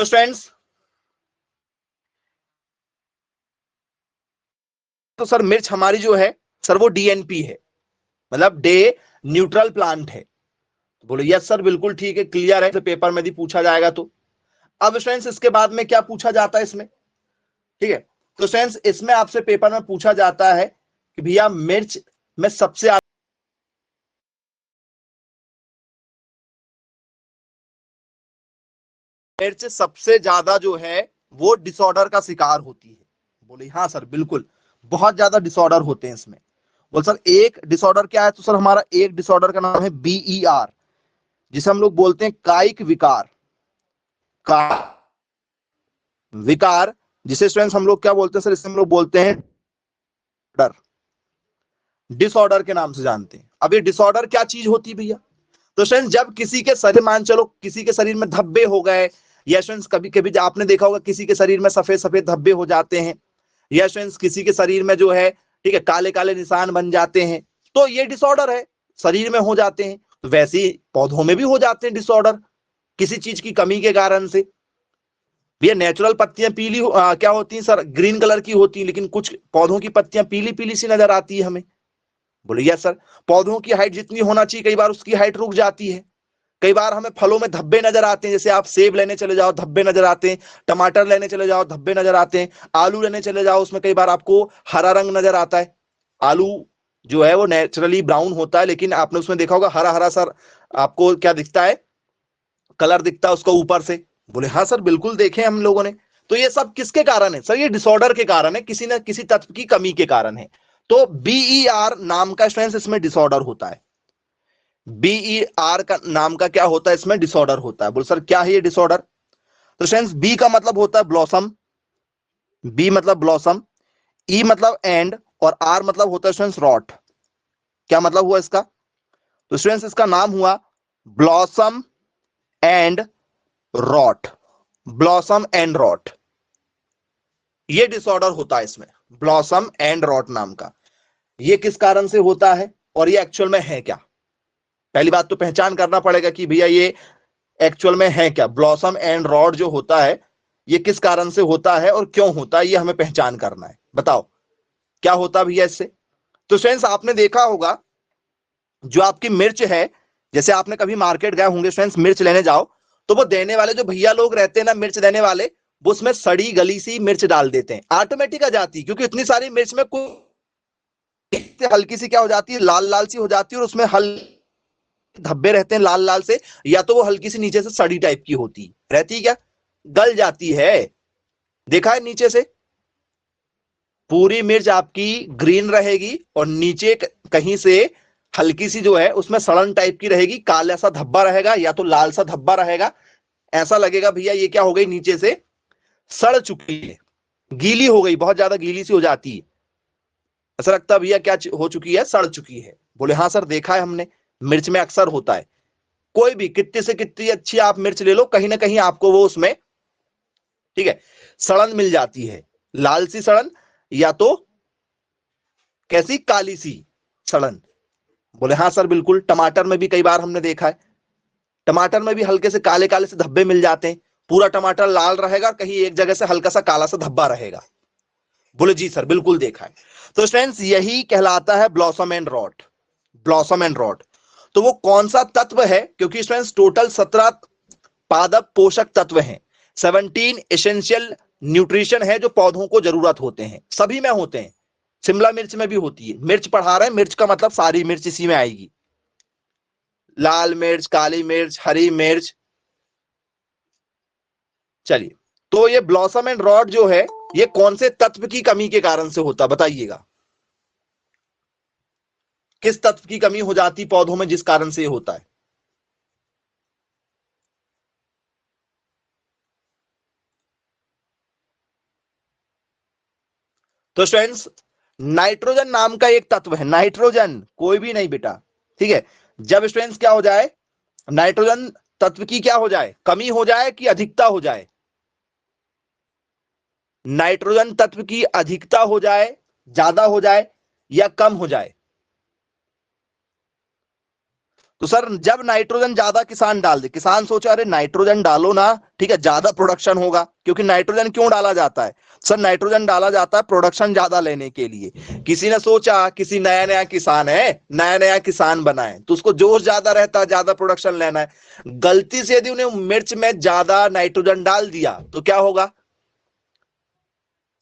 तो स्टूडेंट्स, तो सर मिर्च हमारी जो है सर वो डीएनपी है, मतलब डे न्यूट्रल प्लांट है। बोलो यस सर, बिल्कुल ठीक है, क्लियर है, तो पेपर में भी पूछा जाएगा। तो अब स्टूडेंट्स इसके बाद में क्या पूछा जाता है इसमें, ठीक है। तो स्टूडेंट्स इसमें आपसे पेपर में पूछा जाता है कि भैया मिर्च में सबसे मिर्च सबसे ज्यादा जो है वो डिसऑर्डर का शिकार होती है। बोले हाँ सर बिल्कुल, बहुत ज्यादा डिसऑर्डर होते हैं इसमें। बोल सर एक डिसऑर्डर क्या है, तो सर हमारा एक डिसऑर्डर का नाम है बीईआर, जिसे हम लोग बोलते हैं कायिक विकार। का विकार जिसे स्टूडेंट्स हम लोग क्या बोलते हैं सर, इसे हम लोग बोलते हैं डर, डिसऑर्डर के नाम से जानते हैं। अब ये डिसऑर्डर क्या चीज होती है भैया, तो स्टूडेंट्स जब किसी के शरीर, मान चलो किसी के शरीर में धब्बे हो गए, या स्टूडेंट्स कभी कभी आपने देखा होगा किसी के शरीर में सफेद सफेद धब्बे हो जाते हैं, या स्टूडेंट्स किसी के शरीर में जो है ठीक है काले काले निशान बन जाते हैं, तो ये डिसऑर्डर है, शरीर में हो जाते हैं। तो वैसे ही पौधों में भी हो जाते हैं डिसऑर्डर, किसी चीज की कमी के कारण से। भैया नेचुरल पत्तियां पीली क्या होती हैं सर, ग्रीन कलर की होती हैं, लेकिन कुछ पौधों की पत्तियां पीली पीली सी नजर आती है हमें। बोले यस सर, पौधों की हाइट जितनी होना चाहिए कई बार उसकी हाइट रुक जाती है। कई बार हमें फलों में धब्बे नजर आते हैं, जैसे आप सेब लेने चले जाओ धब्बे नजर आते हैं, टमाटर लेने चले जाओ धब्बे नजर आते हैं, आलू लेने चले जाओ उसमें कई बार आपको हरा रंग नजर आता है। आलू जो है वो नेचुरली ब्राउन होता है, लेकिन आपने उसमें देखा होगा हरा हरा सर आपको क्या दिखता है, कलर दिखता है उसको ऊपर से। बोले हाँ सर बिल्कुल देखे हम लोगों ने। तो ये सब किसके कारण है सर, ये डिसऑर्डर के कारण है, किसी न किसी तत्व की कमी के कारण है। तो बीईआर नाम का स्ट्रेंथ इसमें डिसऑर्डर होता है। बीईआर का नाम का क्या होता है, इसमें डिसऑर्डर होता है। बोल सर क्या है ये डिसऑर्डर, तो स्ट्रेंथ बी का मतलब होता है ब्लॉसम, बी मतलब ब्लॉसम, ई मतलब एंड, और आर मतलब होता है स्टूडेंट्स रॉट। क्या मतलब हुआ इसका, तो स्टूडेंट्स इसका नाम हुआ blossom end rot, blossom end rot, ये डिसऑर्डर होता है इसमें, ब्लॉसम एंड रॉट नाम का। ये किस कारण से होता है और ये एक्चुअल में है क्या, पहली बात तो पहचान करना पड़ेगा कि भैया ये एक्चुअल में है क्या। ब्लॉसम एंड रॉट जो होता है ये किस कारण से होता है और क्यों होता है, ये हमें पहचान करना है। बताओ क्या होता भैया इससे। तो फ्रेंड्स आपने देखा होगा जो आपकी मिर्च है, जैसे आपने कभी मार्केट गए होंगे फ्रेंड्स मिर्च लेने जाओ, तो वो देने वाले जो भैया लोग रहते हैं ना मिर्च देने वाले, वो उसमें सड़ी गली सी मिर्च डाल देते हैं, ऑटोमेटिक आ जाती है, क्योंकि इतनी सारी मिर्च में हल्की सी क्या हो जाती है, लाल लाल सी हो जाती है, और उसमें धब्बे रहते हैं लाल लाल से, या तो वो हल्की सी नीचे से सड़ी टाइप की होती रहती है, क्या गल जाती है। देखा है नीचे से पूरी मिर्च आपकी ग्रीन रहेगी और नीचे कहीं से हल्की सी जो है उसमें सड़न टाइप की रहेगी, काला सा धब्बा रहेगा या तो लाल सा धब्बा रहेगा। ऐसा लगेगा भैया ये क्या हो गई, नीचे से सड़ चुकी है, गीली हो गई, बहुत ज्यादा गीली सी हो जाती है, ऐसा लगता है भैया क्या हो चुकी है, सड़ चुकी है। बोले हाँ सर देखा है हमने, मिर्च में अक्सर होता है। कोई भी कितनी से कितनी अच्छी आप मिर्च ले लो, कहीं ना कहीं आपको वो उसमें ठीक है सड़न मिल जाती है, लाल सी सड़न या तो कैसी काली सी सड़न। बोले हाँ सर बिल्कुल, टमाटर में भी कई बार हमने देखा है, टमाटर में भी हल्के से काले काले से धब्बे मिल जाते हैं, पूरा टमाटर लाल रहेगा, कहीं एक जगह से हल्का सा काला सा धब्बा रहेगा। बोले जी सर बिल्कुल देखा है। तो स्टूडेंट्स यही कहलाता है blossom end rot, blossom end rot. तो वो कौन सा तत्व है, क्योंकि स्टूडेंट्स टोटल 17 पादप पोषक तत्व हैं, 17 एसेंशियल न्यूट्रिशन है जो पौधों को जरूरत होते हैं, सभी में होते हैं, शिमला मिर्च में भी होती है। मिर्च पढ़ा रहे हैं, मिर्च का मतलब सारी मिर्च इसी में आएगी, लाल मिर्च, काली मिर्च, हरी मिर्च। चलिए, तो ये ब्लॉसम एंड रॉड जो है ये कौन से तत्व की कमी के कारण से होता बताइएगा, किस तत्व की कमी हो जाती पौधों में जिस कारण से ये होता है। तो स्टूडेंट्स नाइट्रोजन नाम का एक तत्व है, नाइट्रोजन कोई भी नहीं बेटा, ठीक है। जब स्टूडेंट्स क्या हो जाए, नाइट्रोजन तत्व की क्या हो जाए, कमी हो जाए कि अधिकता हो जाए, नाइट्रोजन तत्व की अधिकता हो जाए, ज्यादा हो जाए या कम हो जाए, तो सर जब नाइट्रोजन ज्यादा किसान डाल दे, किसान सोचा अरे नाइट्रोजन डालो ना, ठीक है, ज्यादा प्रोडक्शन होगा। क्योंकि नाइट्रोजन क्यों डाला जाता है सर? नाइट्रोजन डाला जाता है प्रोडक्शन ज्यादा लेने के लिए। किसी ने सोचा, किसी नया नया किसान है, नया नया किसान बना है, तो उसको जोश ज्यादा रहता है, ज्यादा प्रोडक्शन लेना है। गलती से यदि उन्हें मिर्च में ज्यादा नाइट्रोजन डाल दिया तो क्या होगा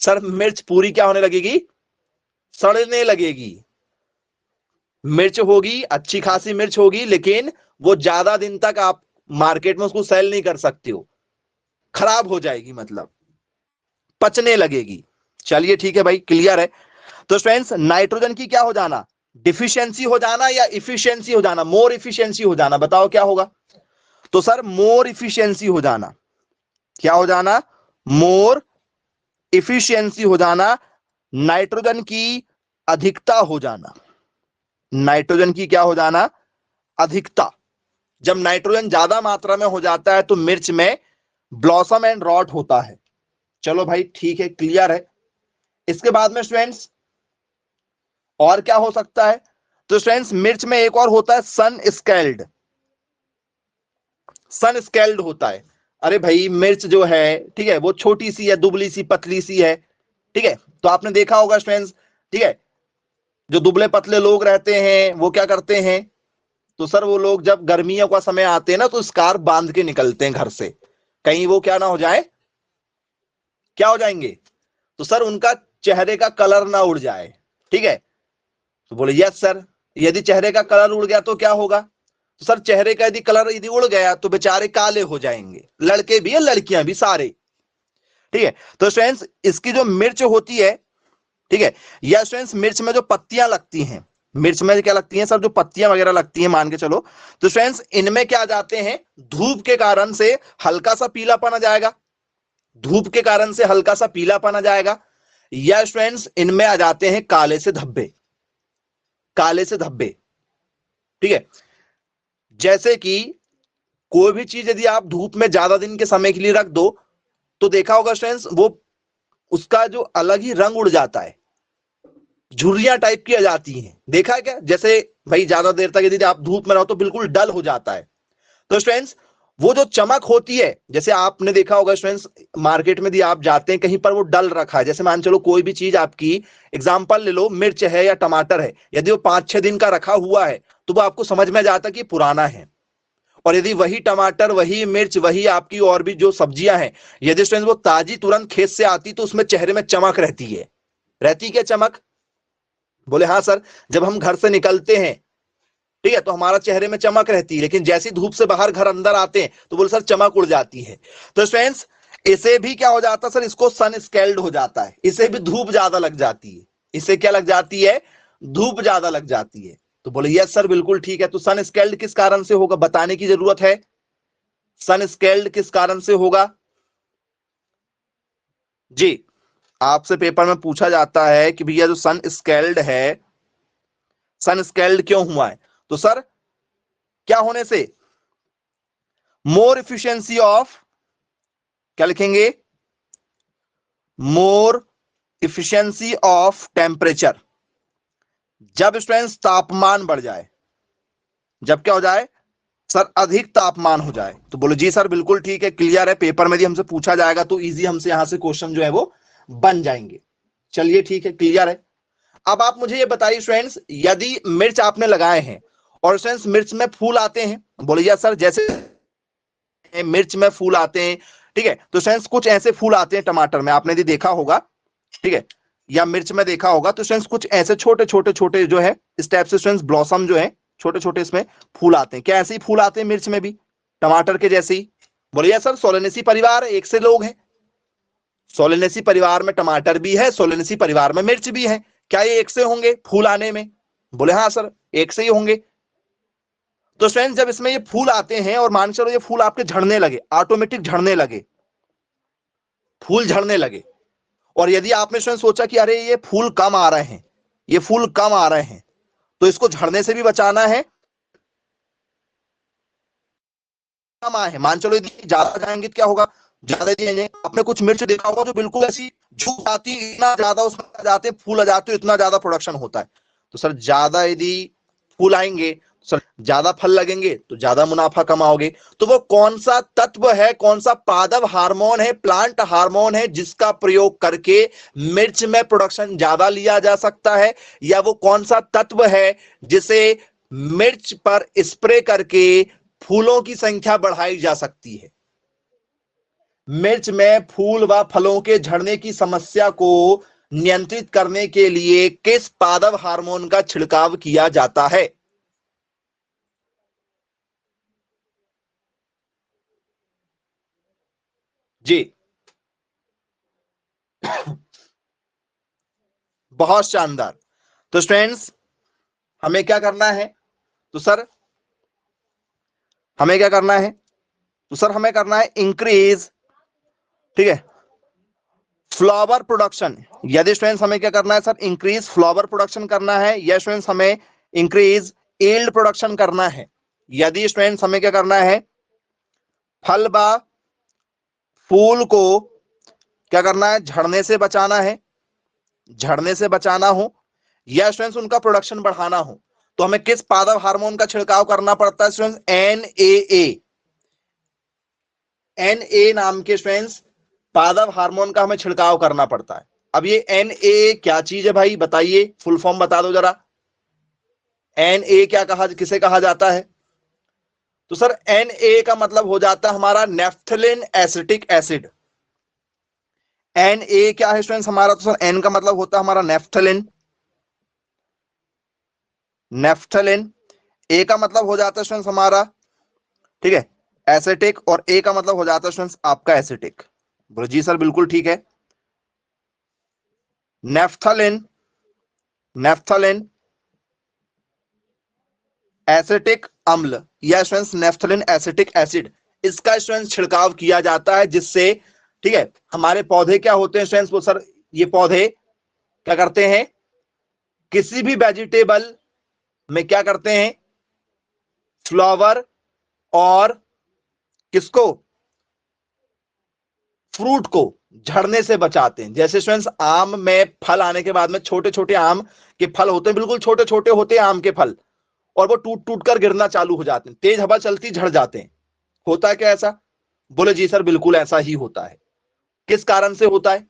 सर? मिर्च पूरी क्या होने लगेगी? सड़ने लगेगी। मिर्च होगी, अच्छी खासी मिर्च होगी, लेकिन वो ज्यादा दिन तक आप मार्केट में उसको सेल नहीं कर सकते हो, खराब हो जाएगी, मतलब पचने लगेगी। चलिए ठीक है भाई, क्लियर है। तो फ्रेंड्स, नाइट्रोजन की क्या हो जाना? डिफिशियंसी हो जाना या इफिशियंसी हो जाना? मोर इफिशियंसी हो जाना। बताओ क्या होगा? तो सर मोर इफिशियंसी हो जाना। क्या हो जाना? मोर इफिशियंसी हो जाना। नाइट्रोजन की अधिकता हो जाना। नाइट्रोजन की क्या हो जाना? अधिकता। जब नाइट्रोजन ज्यादा मात्रा में हो जाता है तो मिर्च में ब्लॉसम एंड रॉट होता है। चलो भाई ठीक है, क्लियर है। इसके बाद में स्टूडेंट्स और क्या हो सकता है? तो स्टूडेंट्स मिर्च में एक और होता है सन स्केल्ड। सन स्केल्ड होता है। अरे भाई मिर्च जो है, ठीक है, वो छोटी सी है, दुबली सी, पतली सी है, ठीक है। तो आपने देखा होगा स्टूडेंट्स, ठीक है, जो दुबले पतले लोग रहते हैं वो क्या करते हैं? तो सर वो लोग जब गर्मियों का समय आते हैं ना, तो स्कार्फ बांध के निकलते हैं घर से, कहीं वो क्या ना हो जाए, क्या हो जाएंगे? तो सर उनका चेहरे का कलर ना उड़ जाए, ठीक है। तो बोले यस सर। यदि चेहरे का कलर उड़ गया तो क्या होगा? तो सर चेहरे का यदि कलर यदि उड़ गया तो बेचारे काले हो जाएंगे, लड़के भी है लड़कियां भी, सारे, ठीक है। तो स्टूडेंट्स इसकी जो मिर्च होती है, ठीक है, या स्टूडेंट्स मिर्च में जो पत्तियां लगती हैं, मिर्च में क्या लगती हैं सर? जो पत्तियां वगैरह लगती हैं, मान के चलो। तो स्टूडेंट्स इनमें क्या आ जाते हैं? धूप के कारण से हल्का सा पीलापन आ जाएगा। धूप के कारण से हल्का सा पीलापन आ जाएगा। या स्टूडेंट्स इनमें आ जाते हैं काले से धब्बे। काले से धब्बे, ठीक है। जैसे कि कोई भी चीज यदि आप धूप में ज्यादा दिन के समय के लिए रख दो, तो देखा होगा स्टूडेंट्स वो उसका जो अलग ही रंग उड़ जाता है, झुर्रियां टाइप की आ जाती हैं। देखा है क्या? जैसे भाई ज्यादा देर तक यदि आप धूप में रहो तो बिल्कुल डल हो जाता है। तो स्टूडेंट्स वो जो चमक होती है, जैसे आपने देखा होगा स्टूडेंट्स, मार्केट में यदि आप जाते हैं कहीं पर वो डल रखा है, जैसे मान चलो कोई भी चीज आपकी, एग्जांपल ले लो, मिर्च है या टमाटर है, यदि वो 5-6 दिन का रखा हुआ है तो वो आपको समझ में जाता है कि पुराना है। और यदि वही टमाटर, वही मिर्च, वही आपकी और भी जो सब्जियां हैं, यदि स्टूडेंट्स वो ताजी तुरंत खेत से आती तो उसमें चेहरे में चमक रहती है। रहती क्या चमक? बोले हाँ सर, जब हम घर से निकलते हैं, ठीक है, तो हमारा चेहरे में चमक रहती है, लेकिन जैसी धूप से बाहर घर अंदर आते हैं तो बोले सर चमक उड़ जाती है। तो फ्रेंड्स इसे भी क्या हो जाता है सर? इसको सन स्केल्ड हो जाता है। इसे भी धूप ज्यादा लग जाती है। इसे क्या लग जाती है? धूप ज्यादा लग जाती है। तो बोले यस सर बिल्कुल ठीक है। तो सन स्केल्ड किस कारण से होगा? बताने की जरूरत है। सन स्केल्ड किस कारण से होगा जी? आपसे पेपर में पूछा जाता है कि भैया जो सन स्केल्ड है, सन स्केल्ड क्यों हुआ है? तो सर क्या होने से? मोर इफिशियंसी ऑफ, क्या लिखेंगे? मोर इफिशियंसी ऑफ टेम्परेचर। जब स्टूडेंट्स तापमान बढ़ जाए, जब क्या हो जाए सर? अधिक तापमान हो जाए। तो बोलो जी सर बिल्कुल ठीक है, क्लियर है। पेपर में यदि हमसे पूछा जाएगा तो इजी हमसे यहां से क्वेश्चन जो है वो बन जाएंगे। चलिए ठीक है, क्लियर है। अब आप मुझे ये बताइए स्टूडेंट्स, यदि मिर्च आपने लगाए हैं और स्टूडेंट्स मिर्च में फूल आते हैं, बोलिए सर जैसे मिर्च में फूल आते हैं, ठीक है, तो स्टूडेंट्स कुछ ऐसे फूल आते हैं टमाटर में, आपने यदि देखा होगा, ठीक है, या मिर्च में देखा होगा, तो स्टूडेंट्स कुछ ऐसे छोटे छोटे छोटे जो है इस टाइप से स्टूडेंट्स ब्लॉसम जो है, छोटे छोटे इसमें फूल आते हैं। क्या ऐसे ही फूल आते हैं मिर्च में भी, टमाटर के जैसे ही? बोलिए सर सोलेनेसी परिवार एक से लोग हैं। सोलेनेसी परिवार में टमाटर भी है, सोलेनेसी परिवार में मिर्च भी है। क्या ये एक से होंगे फूल आने में? बोले हाँ सर एक से ही होंगे। तो फ्रेंड्स जब इसमें ये फूल आते हैं और मान चलो ये फूल आपके झड़ने लगे, ऑटोमेटिक झड़ने लगे, फूल झड़ने लगे, और यदि आपने स्वयं सोचा कि अरे ये फूल कम आ रहे हैं, ये फूल कम आ रहे हैं, तो इसको झड़ने से भी बचाना है। कम आए हैं, मान चलो यदि ज्यादा जाएंगे तो क्या होगा? ज्यादा जाएंगे। आपने कुछ मिर्च देखा होगा जो बिल्कुल ऐसी झुक आती, इतना ज्यादा उसमें आ जाते फूल आ जाते, इतना ज्यादा प्रोडक्शन होता है। तो सर ज्यादा यदि फूल आएंगे, सर ज्यादा फल लगेंगे तो ज्यादा मुनाफा कमाओगे। तो वो कौन सा तत्व है, कौन सा पादप हार्मोन है, प्लांट हार्मोन है, जिसका प्रयोग करके मिर्च में प्रोडक्शन ज्यादा लिया जा सकता है, या वो कौन सा तत्व है जिसे मिर्च पर स्प्रे करके फूलों की संख्या बढ़ाई जा सकती है। मिर्च में फूल व फलों के झड़ने की समस्या को नियंत्रित करने के लिए किस पादप हार्मोन का छिड़काव किया जाता है? जी, बहुत शानदार। तो स्टूडेंट्स, हमें क्या करना है? तो सर हमें क्या करना है? तो सर हमें करना है इंक्रीज, ठीक है, फ्लावर प्रोडक्शन। यदि स्टूडेंट्स हमें क्या करना है सर? इंक्रीज फ्लावर प्रोडक्शन करना है, या स्टूडेंट्स हमें इंक्रीज यील्ड प्रोडक्शन करना है। यदि स्टूडेंट्स हमें क्या करना है? फल बा फूल को क्या करना है? झड़ने से बचाना है, झड़ने से बचाना हो, या स्टूडेंट्स उनका प्रोडक्शन बढ़ाना हो, तो हमें किस पादप हार्मोन का छिड़काव करना पड़ता है स्टूडेंट्स? एन ए नाम के स्टूडेंट्स पादप हार्मोन का हमें छिड़काव करना पड़ता है। अब ये एन क्या चीज है भाई, बताइए, फुल फॉर्म बता दो जरा। क्या कहा, किसे कहा जाता है? तो सर का मतलब हो जाता है हमारा नेफ्थलिन एसिटिक एसिड। क्या है स्टूडेंट्स हमारा? तो सर एन का मतलब होता है हमारा नेफ्थलिन। नेफ्थलिन। ए का मतलब हो जाता है स्टूडेंट्स हमारा, ठीक है, एसिटिक, और ए का मतलब हो जाता है स्टूडेंट्स आपका एसिटिक। बोलो जी सर बिल्कुल ठीक है। नेफ्थलिन, नेफ्थलिन एसिटिक अम्ल, या स्टूडेंट्स नेफ्थलिन एसिटिक एसिड, इसका स्टूडेंट्स छिड़काव किया जाता है, जिससे, ठीक है, हमारे पौधे क्या होते हैं स्टूडेंट्स? वो सर ये पौधे क्या करते हैं? किसी भी वेजिटेबल में क्या करते हैं? फ्लावर और किसको? फ्रूट को झड़ने से बचाते हैं। जैसे स्टूडेंट्स आम में फल आने के बाद में छोटे छोटे आम के फल होते हैं, बिल्कुल छोटे छोटे होते हैं आम के फल, और वो टूट टूट कर गिरना चालू हो जाते हैं, तेज हवा चलती झड़ जाते हैं। होता है क्या ऐसा? बोले जी सर बिल्कुल ऐसा ही होता है। किस कारण से होता है?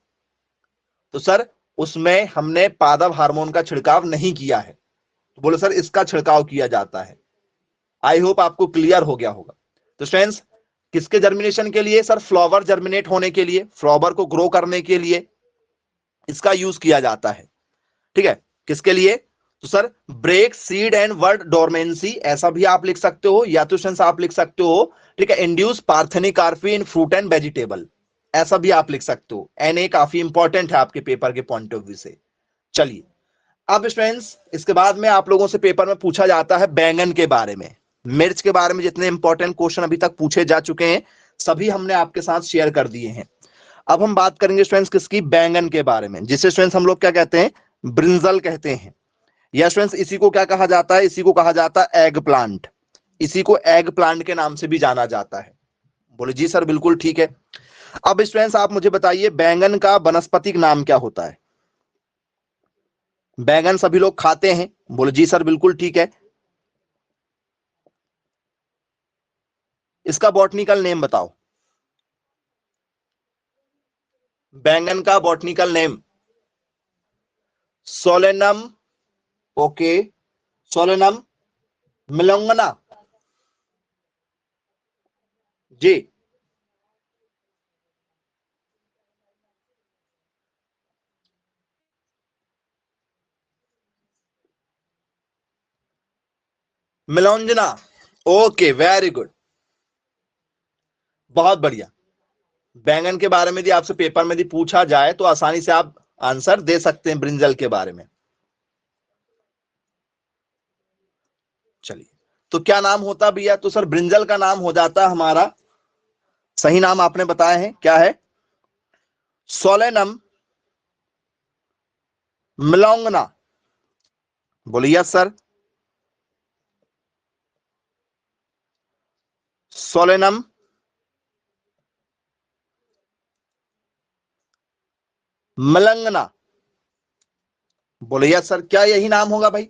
तो सर उसमें हमने पादप हार्मोन का छिड़काव नहीं किया है। तो बोले सर इसका छिड़काव किया जाता है। आई होप आपको क्लियर हो गया होगा। तो स्टूडेंट्स, किसके जर्मिनेशन के लिए? सर फ्लावर जर्मिनेट होने के लिए, फ्लावर को ग्रो करने के लिए इसका यूज किया जाता है, ठीक है। किसके लिए? तो sir break seed and word dormancy, ऐसा भी आप लिख सकते हो, या तो स्टूडेंट्स आप लिख सकते हो, ठीक है, induce parthenocarpy in fruit and vegetable, ऐसा भी आप लिख सकते हो। काफी इंपॉर्टेंट है आपके पेपर के पॉइंट ऑफ व्यू से। चलिए, अब स्टूडेंट्स इसके बाद में आप लोगों से पेपर में पूछा जाता है बैंगन के बारे में। मिर्च के बारे में जितने इंपॉर्टेंट क्वेश्चन अभी तक पूछे जा चुके हैं, सभी हमने आपके साथ शेयर कर दिए हैं। अब हम बात करेंगे स्टूडेंट्स किसकी? बैंगन के बारे में, जिसे स्टूडेंट्स हम लोग क्या कहते हैं? ब्रिंजल कहते हैं। या स्टूडेंट्स इसी को क्या कहा जाता है? इसी को कहा जाता है एग प्लांट। इसी को एग प्लांट के नाम से भी जाना जाता है। बोले जी सर बिल्कुल ठीक है। अब स्टूडेंट्स आप मुझे बताइए, बैंगन का वानस्पतिक नाम क्या होता है? बैंगन सभी लोग खाते हैं। बोले जी सर बिल्कुल ठीक है। इसका बॉटनिकल नेम बताओ। बैंगन का botanical name? Solanum. Okay, solanum melongena. जी, मिलोंजना। ओके, वेरी गुड, बहुत बढ़िया। बैंगन के बारे में यदि आपसे पेपर में यदि पूछा जाए तो आसानी से आप आंसर दे सकते हैं ब्रिंजल के बारे में। चलिए, तो क्या नाम होता भैया? तो सर ब्रिंजल का नाम हो जाता है हमारा, सही नाम आपने बताया है, क्या है? सोलेनम मिलोंगना। बोलिए यस सर। सोलेनम मिलंगना। बोलिए यस सर, क्या यही नाम होगा भाई?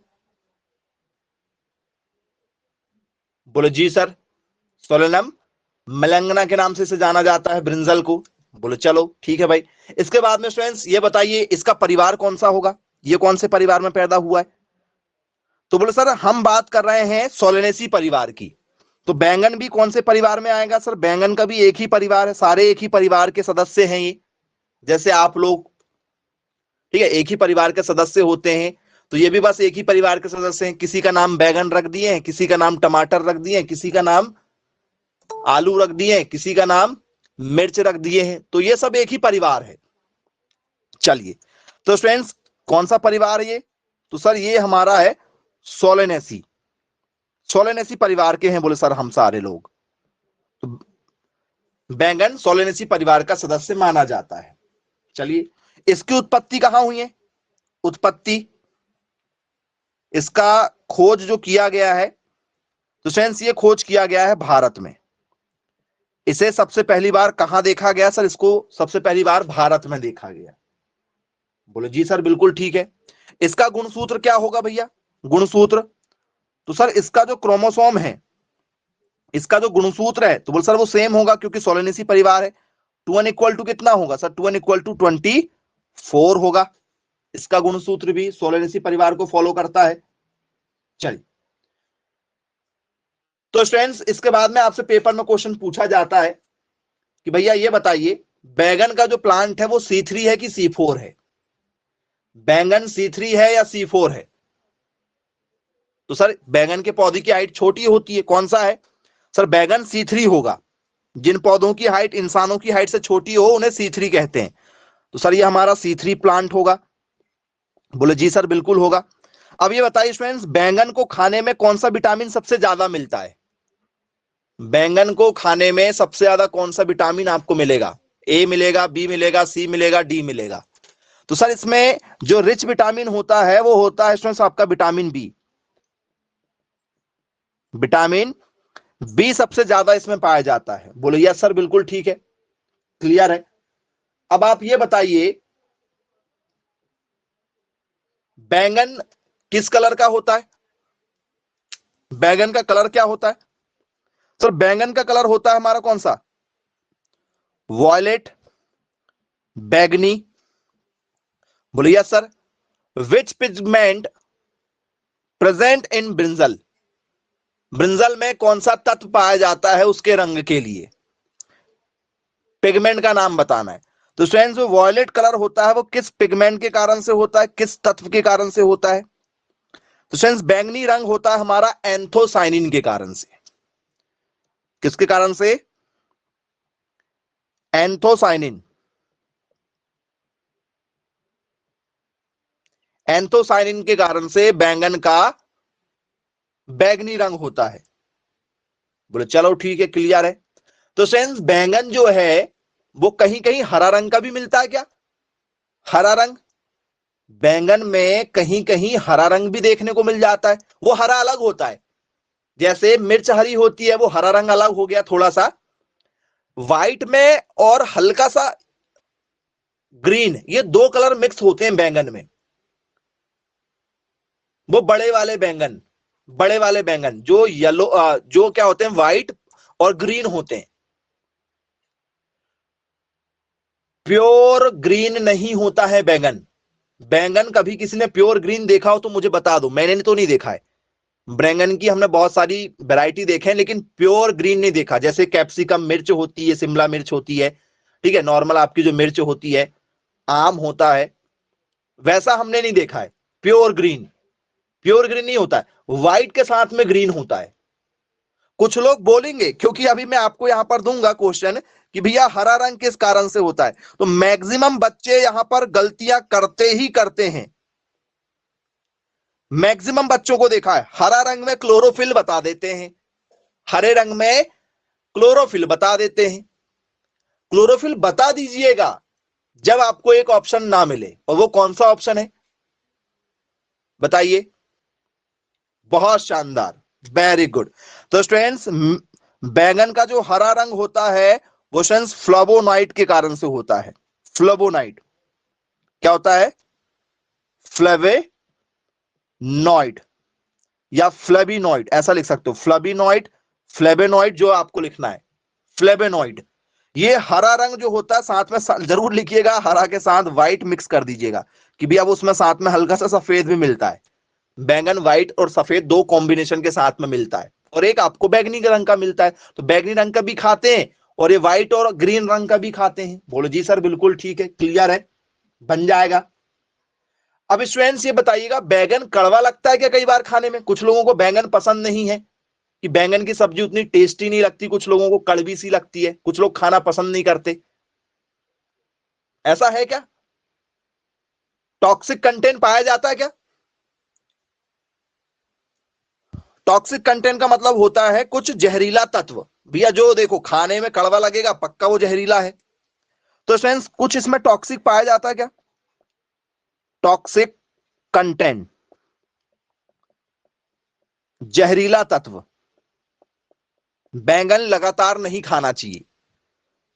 बोले जी सर, सोलेनम मेलंगना के नाम से इसे जाना जाता है, ब्रिंजल को। बोले चलो ठीक है भाई। इसके बाद में स्टूडेंट्स ये बताइए इसका परिवार कौन सा होगा, ये कौन से परिवार में पैदा हुआ है? तो बोले सर हम बात कर रहे हैं सोलेनेसी परिवार की। तो बैंगन भी कौन से परिवार में आएगा? सर बैंगन का भी एक ही परिवार है, सारे एक ही परिवार के सदस्य हैं ये, जैसे आप लोग, ठीक है, एक ही परिवार के सदस्य होते हैं। तो ये भी बस एक ही परिवार के सदस्य हैं। किसी का नाम बैंगन रख दिए हैं, किसी का नाम टमाटर रख दिए हैं, किसी का नाम आलू रख दिए हैं, किसी का नाम मिर्च रख दिए हैं, तो ये सब एक ही परिवार है। चलिए, तो फ्रेंड्स कौन सा परिवार है ये? तो सर ये हमारा है सोलेनेसी, सोलेनेसी परिवार के हैं। बोले सर हम सारे लोग, तो बैंगन सोलेनेसी परिवार का सदस्य माना जाता है। चलिए, इसकी उत्पत्ति कहां हुई है? उत्पत्ति, इसका खोज जो किया गया है, तो फ्रेंड्स ये खोज किया गया है भारत में। इसे सबसे पहली बार कहां देखा गया? सर इसको सबसे पहली बार भारत में देखा गया। बोले जी सर बिल्कुल ठीक है। इसका गुणसूत्र क्या होगा भैया? गुणसूत्र, तो सर इसका जो क्रोमोसोम है, इसका जो गुणसूत्र है, तो बोल सर वो सेम होगा क्योंकि सोलेनेसी परिवार है। 2n इक्वल टू कितना होगा? सर 2n इक्वल टू 24 होगा। इसका गुणसूत्र भी सोलेनेसी परिवार को फॉलो करता है। चलिए, तो स्टूडेंट्स इसके बाद में आपसे पेपर में क्वेश्चन पूछा जाता है कि भैया ये बताइए बैगन का जो प्लांट है वो C3 है कि C4 है? बैंगन C3 है या C4 है? तो सर बैंगन के पौधे की हाइट छोटी होती है, कौन सा है? सर बैगन C3 होगा। जिन पौधों की हाइट इंसानों की हाइट से छोटी हो उन्हें C3 कहते हैं। तो सर ये हमारा C3 प्लांट होगा। बोले जी सर बिल्कुल होगा। अब ये बताइए स्टूडेंट्स बैंगन को खाने में कौन सा विटामिन सबसे ज्यादा मिलता है? बैंगन को खाने में सबसे ज्यादा कौन सा विटामिन आपको मिलेगा? ए मिलेगा, बी मिलेगा, सी मिलेगा, डी मिलेगा? तो सर इसमें जो रिच विटामिन होता है वो होता है स्टूडेंट्स आपका विटामिन बी। विटामिन बी सबसे ज्यादा इसमें पाया जाता है। बोले यस सर बिल्कुल ठीक है, क्लियर है। अब आप ये बताइए बैंगन किस कलर का होता है? बैंगन का कलर क्या होता है? सर बैंगन का कलर होता है हमारा कौन सा? वॉयलेट, बैगनी। बोले yes sir. Which pigment present in brinjal? Brinjal में कौन सा तत्व पाया जाता है उसके रंग के लिए? पिगमेंट का नाम बताना है। तो स्टूडेंट्स जो वॉयलेट कलर होता है वो किस पिगमेंट के कारण से होता है, किस तत्व के कारण से होता है? तो फ्रेंड्स बैंगनी रंग होता है हमारा एंथोसाइनिन के कारण से। किसके कारण से? एंथोसाइनिन। एंथोसाइनिन के कारण से बैंगन का बैंगनी रंग होता है। बोले चलो ठीक है, क्लियर है। तो फ्रेंड्स बैंगन जो है वो कहीं कहीं हरा रंग का भी मिलता है क्या? हरा रंग, बैंगन में कहीं कहीं हरा रंग भी देखने को मिल जाता है। वो हरा अलग होता है, जैसे मिर्च हरी होती है, वो हरा रंग अलग हो गया थोड़ा सा व्हाइट में, और हल्का सा ग्रीन, ये दो कलर मिक्स होते हैं बैंगन में। वो बड़े वाले बैंगन, बड़े वाले बैंगन जो येलो, जो क्या होते हैं व्हाइट और ग्रीन होते हैं। प्योर ग्रीन नहीं होता है बैंगन। बैंगन कभी किसी ने प्योर ग्रीन देखा हो तो मुझे बता दो, मैंने तो नहीं देखा है। बैंगन की हमने बहुत सारी वैरायटी देखे हैं लेकिन प्योर ग्रीन नहीं देखा। जैसे कैप्सिकम मिर्च होती है, शिमला मिर्च होती है, ठीक है, नॉर्मल आपकी जो मिर्च होती है, आम होता है, वैसा हमने नहीं देखा है। प्योर ग्रीन, प्योर ग्रीन नहीं होता है, व्हाइट के साथ में ग्रीन होता है। कुछ लोग बोलेंगे, क्योंकि अभी मैं आपको यहां पर दूंगा क्वेश्चन कि भैया हरा रंग किस कारण से होता है, तो मैक्सिमम बच्चे यहां पर गलतियां करते ही करते हैं। मैक्सिमम बच्चों को देखा है हरा रंग में क्लोरोफिल बता देते हैं, हरे रंग में क्लोरोफिल बता देते हैं। क्लोरोफिल बता दीजिएगा जब आपको एक ऑप्शन ना मिले, और वो कौन सा ऑप्शन है बताइए? बहुत शानदार, वेरी गुड। तो स्टूडेंट्स बैंगन का जो हरा रंग होता है वो स्टूडेंट्स फ्लावोनाइड के कारण से होता है। फ्लावोनाइड क्या होता है? फ्लेवेनॉइड या फ्लेविनॉइड, ऐसा लिख सकते हो, फ्लेविनॉइड फ्लेवेनॉइड जो आपको लिखना है, फ्लेवेनॉइड। ये हरा रंग जो होता है, साथ में जरूर लिखिएगा, हरा के साथ व्हाइट मिक्स कर दीजिएगा कि भी अब उसमें साथ में हल्का सा सफेद भी मिलता है। बैंगन व्हाइट और सफेद दो कॉम्बिनेशन के साथ में मिलता है, और एक आपको बैगनी रंग का मिलता है। तो बैगनी रंग का भी खाते हैं और ये व्हाइट और ग्रीन रंग का भी खाते हैं। बोलो जी सर बिल्कुल ठीक है, क्लियर है, बन जाएगा। अब स्टूडेंट्स ये बताइएगा, बैगन कड़वा लगता है क्या कई बार खाने में? कुछ लोगों को बैंगन पसंद नहीं है, कि बैंगन की सब्जी उतनी टेस्टी नहीं लगती, कुछ लोगों को कड़वी सी लगती है, कुछ लोग खाना पसंद नहीं करते, ऐसा है क्या? टॉक्सिक कंटेंट पाया जाता है क्या? टॉक्सिक कंटेंट का मतलब होता है कुछ जहरीला तत्व। भैया जो देखो खाने में कड़वा लगेगा, पक्का वो जहरीला है। तो फ्रेंड्स कुछ इसमें टॉक्सिक पाया जाता है क्या? टॉक्सिक कंटेंट, जहरीला तत्व। बैंगन लगातार नहीं खाना चाहिए,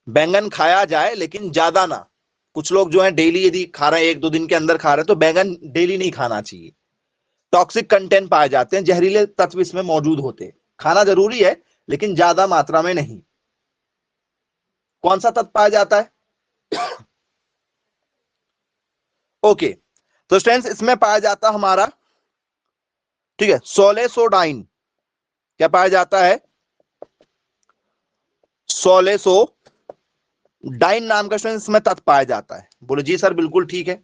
बैंगन खाया जाए लेकिन ज्यादा ना। कुछ लोग जो है डेली यदि खा रहे हैं, एक दो दिन के अंदर खा रहे हैं, तो बैंगन डेली नहीं खाना चाहिए। टॉक्सिक कंटेंट पाए जाते हैं, जहरीले तत्व इसमें मौजूद होते हैं। खाना जरूरी है लेकिन ज्यादा मात्रा में नहीं। कौन सा तत्व पाया जाता है? ओके, तो स्टूडेंट्स इसमें पाया जाता हमारा, ठीक है, सोलेसोडाइन। क्या पाया जाता है? सोलेसोडाइन नाम का स्टूडेंट्स इसमें तत्व पाया जाता है। बोलो जी सर बिल्कुल ठीक है,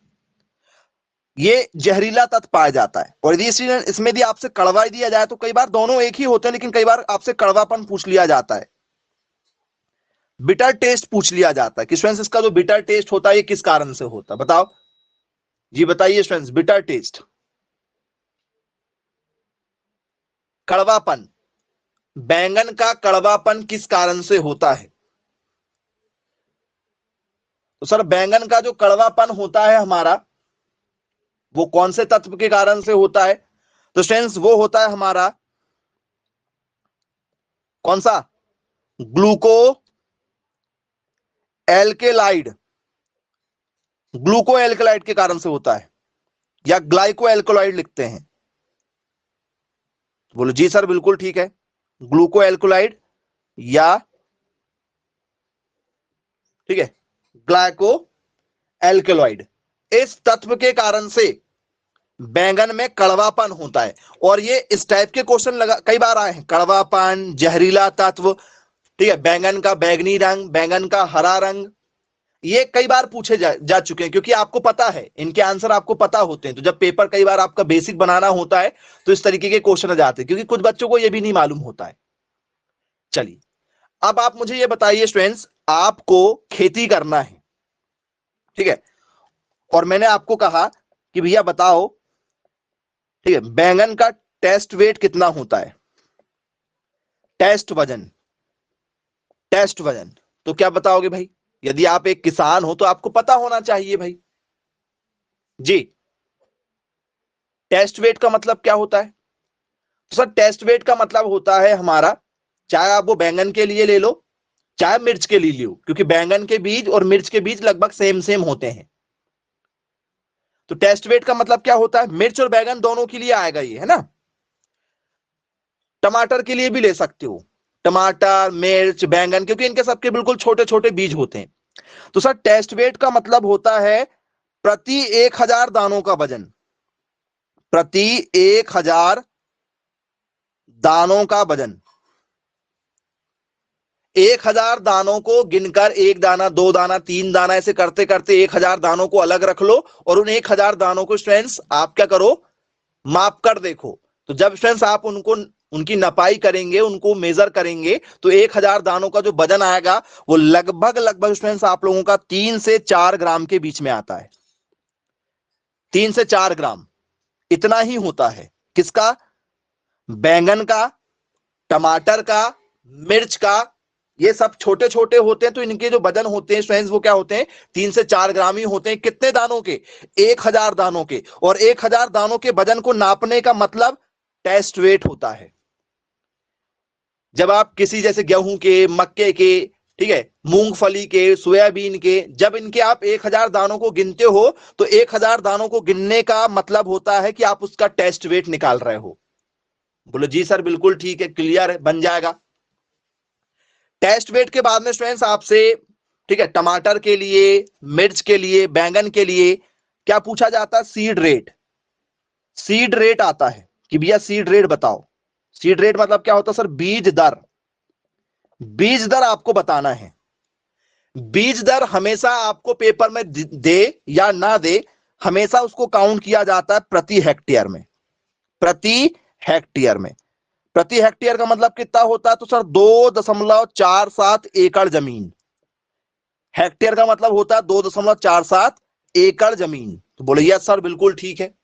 ये जहरीला तत्व पाया जाता है। और यदि इसमें यदि आपसे कड़वा दिया जाए तो कई बार दोनों एक ही होते हैं, लेकिन कई बार आपसे कड़वापन पूछ लिया जाता है, बिटर टेस्ट पूछ लिया जाता है कि स्टूडेंट्स इसका जो बिटर टेस्ट होता है ये किस कारण से होता है, बताओ जी, बताइए स्टूडेंट्स। बिटर टेस्ट, कड़वापन, बैंगन का कड़वापन किस कारण से होता है? तो सर बैंगन का जो कड़वापन होता है हमारा, वो कौन से तत्व के कारण से होता है? तो स्टूडेंट्स वो होता है हमारा कौन सा? ग्लूको एल्केलाइड, ग्लूको एल्केलाइड के कारण से होता है, या ग्लाइको एल्कोलाइड लिखते हैं। बोलो जी सर बिल्कुल ठीक है, ग्लूको एल्कोलाइड या, ठीक है, ग्लाइको एल्केलॉइड। इस तत्व के कारण से बैंगन में कड़वापन होता है। और ये इस टाइप के क्वेश्चन लगा कई बार आए हैं, कड़वापन, जहरीला तत्व, ठीक है, बैंगन का बैगनी रंग, बैंगन का हरा रंग, ये कई बार पूछे जा चुके हैं, क्योंकि आपको पता है इनके आंसर, आपको पता होते हैं। तो जब पेपर कई बार आपका बेसिक बनाना होता है तो इस तरीके के क्वेश्चन आ जाते हैं, क्योंकि कुछ बच्चों को यह भी नहीं मालूम होता है। चलिए अब आप मुझे ये बताइए स्टूडेंट्स, आपको खेती करना है, ठीक है, और मैंने आपको कहा कि भैया बताओ, ठीक है, बैंगन का टेस्ट वेट कितना होता है? टेस्ट वजन, टेस्ट वजन। तो क्या बताओगे भाई? यदि आप एक किसान हो तो आपको पता होना चाहिए भाई जी। टेस्ट वेट का मतलब क्या होता है? तो सर टेस्ट वेट का मतलब होता है हमारा, चाहे आप वो बैंगन के लिए ले लो चाहे मिर्च के लिए लो, क्योंकि बैंगन के बीज और मिर्च के बीज लगभग सेम सेम होते हैं। तो टेस्ट वेट का मतलब क्या होता है? मिर्च और बैंगन दोनों के लिए आएगा ये, है ना। टमाटर के लिए भी ले सकते हो, टमाटर, मिर्च, बैंगन, क्योंकि इनके सबके बिल्कुल छोटे छोटे बीज होते हैं। तो सर टेस्ट वेट का मतलब होता है प्रति 1000 दानों का वजन, प्रति 1000 दानों का वजन। 1000 दानों को गिनकर, एक दाना, दो दाना, तीन दाना, ऐसे करते करते 1000 दानों को अलग रख लो, और उन 1000 दानों को स्टूडेंट्स आप क्या करो, माप कर देखो। तो जब स्टूडेंट्स आप उनको, उनकी नपाई करेंगे, उनको मेजर करेंगे, तो 1000 दानों का जो वजन आएगा वो लगभग लगभग स्टूडेंट्स आप लोगों का 3 से 4 ग्राम के बीच में आता है। 3 से 4 ग्राम इतना ही होता है। किसका? बैंगन का, टमाटर का, मिर्च का। ये सब छोटे छोटे होते हैं, तो इनके जो वजन होते हैं स्टूडेंट्स वो क्या होते हैं? 3 से 4 ग्राम ही होते हैं। कितने दानों के? 1000 दानों के। और 1000 दानों के वजन को नापने का मतलब टेस्ट वेट होता है। जब आप किसी जैसे गेहूं के, मक्के के, ठीक है, मूंगफली के, सोयाबीन के, जब इनके आप 1000 दानों को गिनते हो, तो 1000 दानों को गिनने का मतलब होता है कि आप उसका टेस्ट वेट निकाल रहे हो। बोलो जी सर बिल्कुल ठीक है, क्लियर है, बन जाएगा। टेस्ट वेट के बाद में स्टूडेंट्स आपसे, ठीक है, टमाटर के लिए, मिर्च के लिए, बैंगन के लिए क्या पूछा जाता है? Seed rate. सीड रेट आता है कि भैया सीड रेट बताओ। सीड रेट मतलब क्या होता है सर? बीज दर। बीज दर आपको बताना है। बीज दर हमेशा आपको पेपर में दे या ना दे, हमेशा उसको काउंट किया जाता है प्रति हेक्टेयर में। प्रति हेक्टेयर में। प्रति हेक्टेयर का मतलब कितना होता है? तो सर 2.47 एकड़ जमीन। हेक्टेयर का मतलब होता है 2.47 एकड़ जमीन। तो बोले यस सर बिल्कुल ठीक है।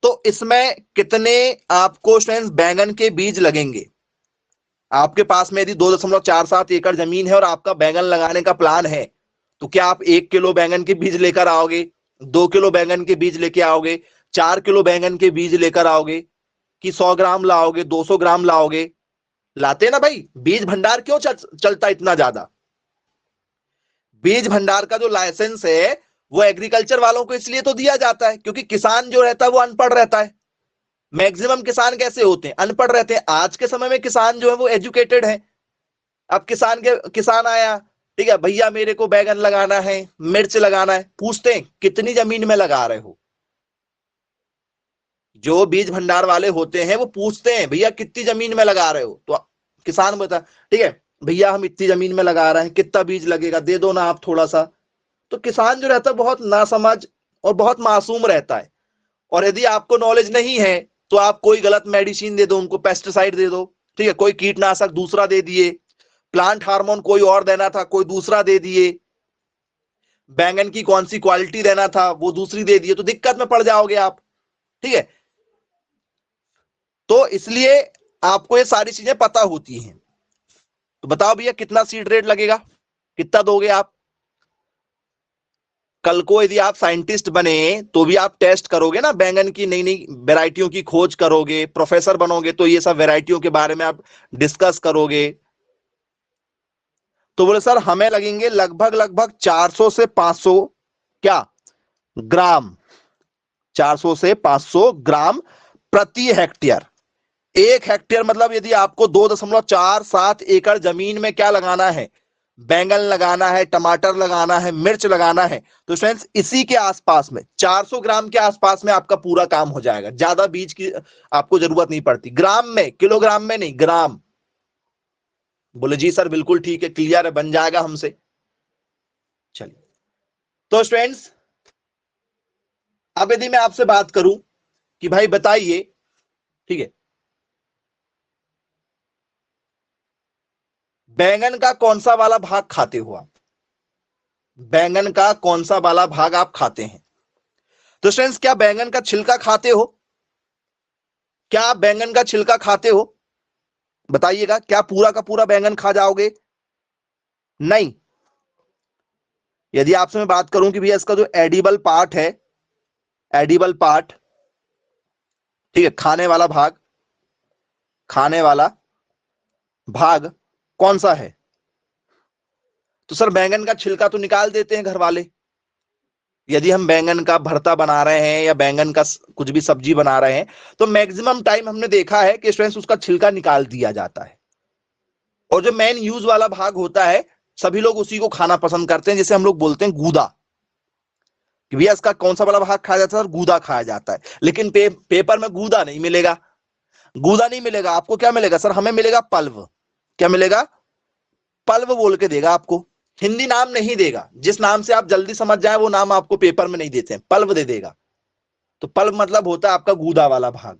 तो इसमें कितने आपको स्टूडेंट्स बैंगन के बीज लगेंगे? आपके पास में यदि 2.47 एकड़ जमीन है और आपका बैंगन लगाने का प्लान है, तो क्या आप 1 किलो बैंगन के बीज लेकर आओगे, 2 किलो बैंगन के बीज लेके आओगे, 4 किलो बैंगन के बीज लेकर आओगे, कि 100 ग्राम लाओगे, 200 ग्राम लाओगे? लाते ना भाई। बीज भंडार क्यों चलता इतना ज्यादा? बीज भंडार का जो लाइसेंस है वो एग्रीकल्चर वालों को इसलिए तो दिया जाता है क्योंकि किसान जो रहता है वो अनपढ़ रहता है। मैक्सिमम किसान कैसे होते हैं? अनपढ़ रहते हैं। आज के समय में किसान जो है वो एजुकेटेड है। अब किसान आया, ठीक है भैया मेरे को बैगन लगाना है, मिर्च लगाना है, पूछते हैं कितनी जमीन में लगा रहे हो? जो बीज भंडार वाले होते हैं वो पूछते हैं भैया कितनी जमीन में लगा रहे हो? तो किसान बता, ठीक है भैया हम इतनी जमीन में लगा रहे हैं, कितना बीज लगेगा, दे दो ना आप थोड़ा सा। तो किसान जो रहता है बहुत नासमझ और बहुत मासूम रहता है। और यदि आपको नॉलेज नहीं है तो आप कोई गलत मेडिसिन दे दो उनको, पेस्टिसाइड दे दो, ठीक है, कोई कीटनाशक दूसरा दे दिए, प्लांट हार्मोन कोई और देना था कोई दूसरा दे दिए, बैंगन की कौन सी क्वालिटी देना था वो दूसरी दे दिए, तो दिक्कत में पड़ जाओगे आप। ठीक है, तो इसलिए आपको ये सारी चीजें पता होती हैं। तो बताओ भैया कितना सीड रेट लगेगा, कितना दोगे आप? कल को यदि आप साइंटिस्ट बने तो भी आप टेस्ट करोगे ना, बैंगन की नई नई वेराइटियों की खोज करोगे, प्रोफेसर बनोगे तो ये सब वेराइटियों के बारे में आप डिस्कस करोगे। तो बोले सर हमें लगेंगे लगभग लगभग 400 से 500 क्या ग्राम, 400 से 500 ग्राम प्रति हेक्टेयर। एक हेक्टेयर मतलब यदि आपको 2.47 एकड़ जमीन में क्या लगाना है, बैंगन लगाना है, टमाटर लगाना है, मिर्च लगाना है, तो फ्रेंड्स इसी के आसपास में 400 ग्राम के आसपास में आपका पूरा काम हो जाएगा। ज्यादा बीज की आपको जरूरत नहीं पड़ती। ग्राम में, किलोग्राम में नहीं, ग्राम। बोले जी सर बिल्कुल ठीक है, क्लियर है, बन जाएगा हमसे। चलिए, तो स्टूडेंट्स अब यदि मैं आपसे बात करूं कि भाई बताइए, ठीक है, बैंगन का कौन सा वाला भाग खाते हो आप? बैंगन का कौन सा वाला भाग आप खाते हैं? तो स्टूडेंट्स क्या बैंगन का छिलका खाते हो? क्या आप बैंगन का छिलका खाते हो? बताइएगा, क्या पूरा का पूरा बैंगन खा जाओगे? नहीं। यदि आपसे मैं बात करूं कि भैया इसका जो एडिबल पार्ट है, एडिबल पार्ट, ठीक है, खाने वाला भाग, खाने वाला भाग कौन सा है? तो सर बैंगन का छिलका तो निकाल देते हैं घर वाले। यदि हम बैंगन का भरता बना रहे हैं या बैंगन का कुछ भी सब्जी बना रहे हैं तो मैक्सिमम टाइम हमने देखा है कि स्टूडेंट्स उसका छिलका निकाल दिया जाता है। और जो मेन यूज वाला भाग होता है सभी लोग उसी को खाना पसंद करते हैं, जिसे हम लोग बोलते हैं गूदा, कि भैया इसका कौन सा वाला भाग खाया जाता है? और गूदा खाया जाता है। लेकिन पेपर में गूदा नहीं मिलेगा। गूदा नहीं मिलेगा आपको, क्या मिलेगा सर? हमें मिलेगा पल्व। क्या मिलेगा? पल्व बोल के देगा आपको। हिंदी नाम नहीं देगा, जिस नाम से आप जल्दी समझ जाए वो नाम आपको पेपर में नहीं देते हैं, पल्व दे देगा। तो पल्व मतलब होता है आपका गूदा वाला भाग।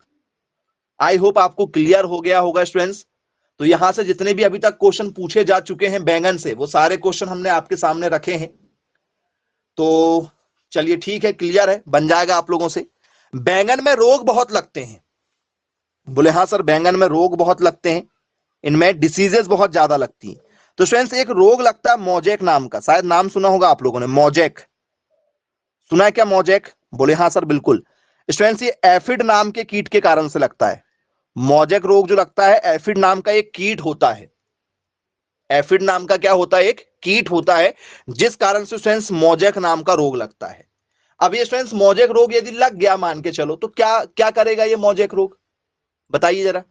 आई होप आपको क्लियर हो गया होगा स्टूडेंट्स। तो यहां से जितने भी अभी तक क्वेश्चन पूछे जा चुके हैं बैंगन से, वो सारे क्वेश्चन हमने आपके सामने रखे हैं। तो चलिए ठीक है, क्लियर है, बन जाएगा आप लोगों से। बैंगन में रोग बहुत लगते हैं। बोले हाँ सर बैंगन में रोग बहुत लगते हैं, इनमें डिसीजेस बहुत ज्यादा लगती हैं। तो स्टूडेंट्स एक रोग लगता है मोजेक नाम का, शायद नाम सुना होगा आप लोगों ने, मोजेक। सुना है क्या मोजेक? बोले हाँ सर बिल्कुल। स्टूडेंट्स ये एफिड नाम के कीट के कारण से लगता है। मोजेक रोग जो लगता है, एफिड नाम का एक कीट होता है। एफिड नाम का क्या होता है? एक कीट होता है, जिस कारण से स्टूडेंट्स मोजेक नाम का रोग लगता है। अब ये स्टूडेंट्स मोजेक रोग यदि लग गया मान के चलो, तो क्या क्या करेगा ये मोजेक रोग? बताइए जरा।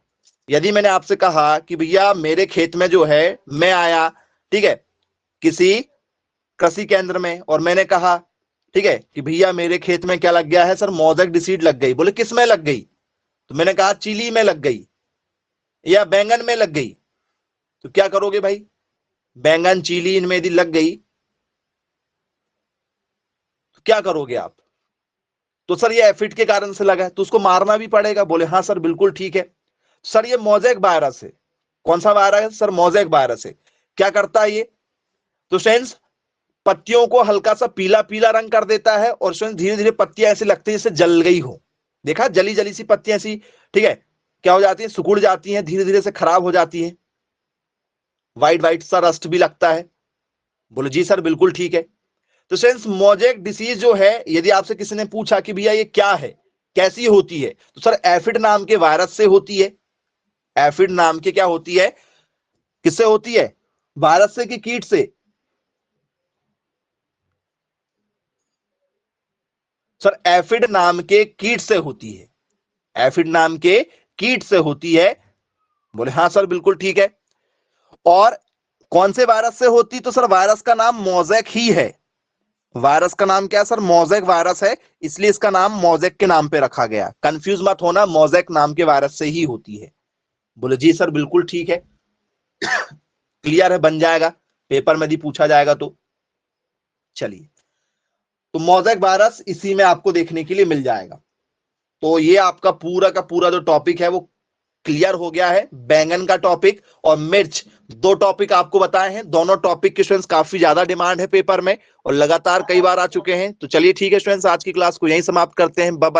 यदि मैंने आपसे कहा कि भैया मेरे खेत में जो है, मैं आया, ठीक है, किसी कृषि केंद्र में, और मैंने कहा, ठीक है, कि भैया मेरे खेत में क्या लग गया है सर, मोजेक डिसीड लग गई। बोले किस में लग गई? तो मैंने कहा चिली में लग गई या बैंगन में लग गई। तो क्या करोगे भाई? बैंगन चिली इनमें यदि लग गई तो क्या करोगे आप? तो सर ये एफिड के कारण से लगा है तो उसको मारना भी पड़ेगा। बोले हाँ सर बिल्कुल ठीक है। सर ये मोजेक वायरस है। कौन सा वायरस है सर? मोजेक वायरस है। क्या करता है ये? तो फ्रेंड्स पत्तियों को हल्का सा पीला पीला रंग कर देता है, और फ्रेंड्स धीरे धीरे पत्तियां ऐसी लगती है जैसे जल गई हो। देखा, जली जली सी पत्तियां ऐसी, ठीक है, क्या हो जाती है, सिकुड़ जाती हैं, धीरे धीरे से खराब हो जाती है, व्हाइट व्हाइट सा रस्ट भी लगता है। बोले जी सर बिल्कुल ठीक है। तो फ्रेंड्स मोजेक डिसीज जो है, यदि आपसे किसी ने पूछा कि भैया ये क्या है, कैसी होती है, तो सर एफिड नाम के वायरस से होती है। एफिड नाम के क्या होती है, किससे होती है? वायरस से कि कीट से? सर एफिड नाम के कीट से होती है। एफिड नाम के कीट से होती है। बोले हाँ सर बिल्कुल ठीक है। और कौन से वायरस से होती? तो सर वायरस का नाम मोजेक ही है। वायरस का नाम क्या है सर? मोजेक वायरस है, इसलिए इसका नाम मोजेक के नाम पे रखा गया। कंफ्यूज मत होना, मोजेक नाम के वायरस से ही होती है। बोले जी सर बिल्कुल ठीक है, क्लियर है, बन जाएगा, पेपर में भी पूछा जाएगा। तो चलिए, तो मोजेक वायरस इसी में आपको देखने के लिए मिल जाएगा। तो ये आपका पूरा का पूरा जो टॉपिक है वो क्लियर हो गया है। बैंगन का टॉपिक और मिर्च, दो टॉपिक आपको बताए हैं। दोनों टॉपिक के स्टूडेंट्स काफी ज्यादा डिमांड है पेपर में और लगातार कई बार आ चुके हैं। तो चलिए ठीक है स्टूडेंट्स, आज की क्लास को यहीं समाप्त करते हैं। Bye bye.